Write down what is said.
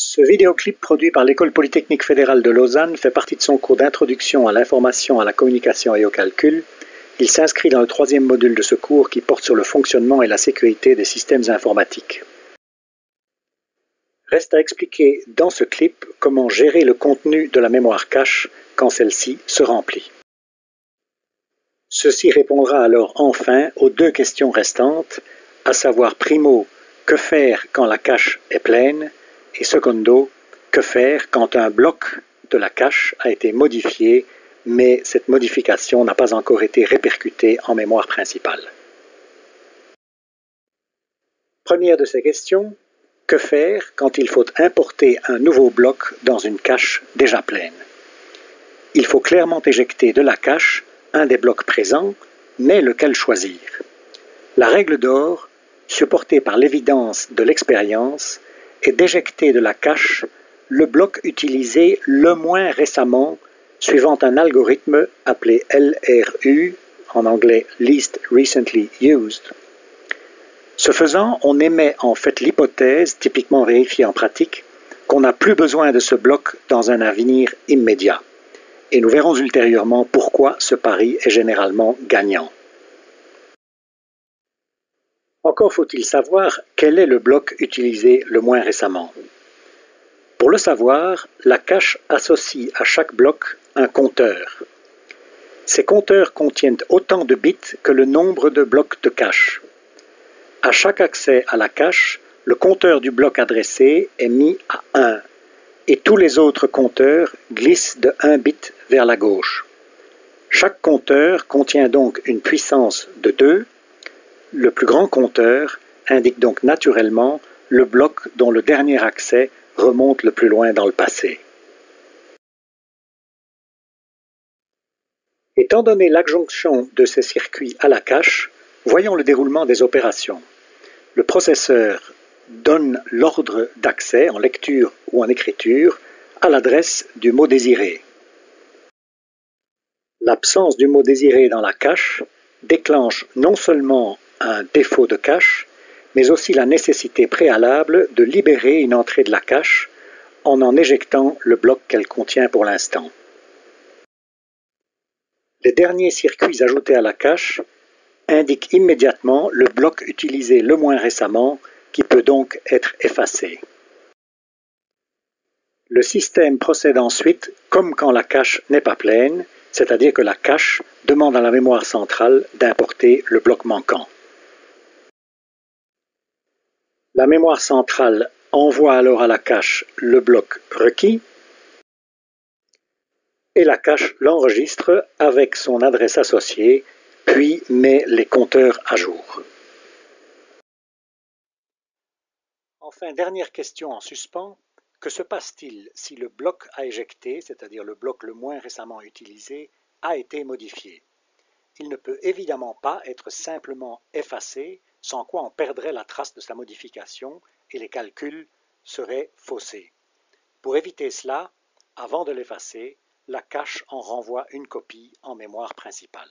Ce vidéoclip produit par l'École polytechnique fédérale de Lausanne fait partie de son cours d'introduction à l'information, à la communication et au calcul. Il s'inscrit dans le 3e module de ce cours qui porte sur le fonctionnement et la sécurité des systèmes informatiques. Reste à expliquer dans ce clip comment gérer le contenu de la mémoire cache quand celle-ci se remplit. Ceci répondra alors enfin aux deux questions restantes, à savoir primo, que faire quand la cache est pleine, et secondo, que faire quand un bloc de la cache a été modifié, mais cette modification n'a pas encore été répercutée en mémoire principale. Première de ces questions, que faire quand il faut importer un nouveau bloc dans une cache déjà pleine? Il faut clairement éjecter de la cache un des blocs présents, mais lequel choisir? La règle d'or, supportée par l'évidence de l'expérience, est d'éjecter de la cache le bloc utilisé le moins récemment, suivant un algorithme appelé LRU, en anglais Least Recently Used. Ce faisant, on émet en fait l'hypothèse, typiquement vérifiée en pratique, qu'on n'a plus besoin de ce bloc dans un avenir immédiat. Et nous verrons ultérieurement pourquoi ce pari est généralement gagnant. Encore faut-il savoir quel est le bloc utilisé le moins récemment. Pour le savoir, la cache associe à chaque bloc un compteur. Ces compteurs contiennent autant de bits que le nombre de blocs de cache. À chaque accès à la cache, le compteur du bloc adressé est mis à 1 et tous les autres compteurs glissent de 1 bit vers la gauche. Chaque compteur contient donc une puissance de 2. Le plus grand compteur indique donc naturellement le bloc dont le dernier accès remonte le plus loin dans le passé. Étant donné l'adjonction de ces circuits à la cache, voyons le déroulement des opérations. Le processeur donne l'ordre d'accès en lecture ou en écriture à l'adresse du mot désiré. L'absence du mot désiré dans la cache déclenche non seulement un défaut de cache, mais aussi la nécessité préalable de libérer une entrée de la cache en éjectant le bloc qu'elle contient pour l'instant. Les derniers circuits ajoutés à la cache indiquent immédiatement le bloc utilisé le moins récemment, qui peut donc être effacé. Le système procède ensuite comme quand la cache n'est pas pleine, c'est-à-dire que la cache demande à la mémoire centrale d'importer le bloc manquant. La mémoire centrale envoie alors à la cache le bloc requis et la cache l'enregistre avec son adresse associée, puis met les compteurs à jour. Enfin, dernière question en suspens, que se passe-t-il si le bloc à éjecter, c'est-à-dire le bloc le moins récemment utilisé, a été modifié? Il ne peut évidemment pas être simplement effacé, sans quoi on perdrait la trace de sa modification et les calculs seraient faussés. Pour éviter cela, avant de l'effacer, la cache en renvoie une copie en mémoire principale.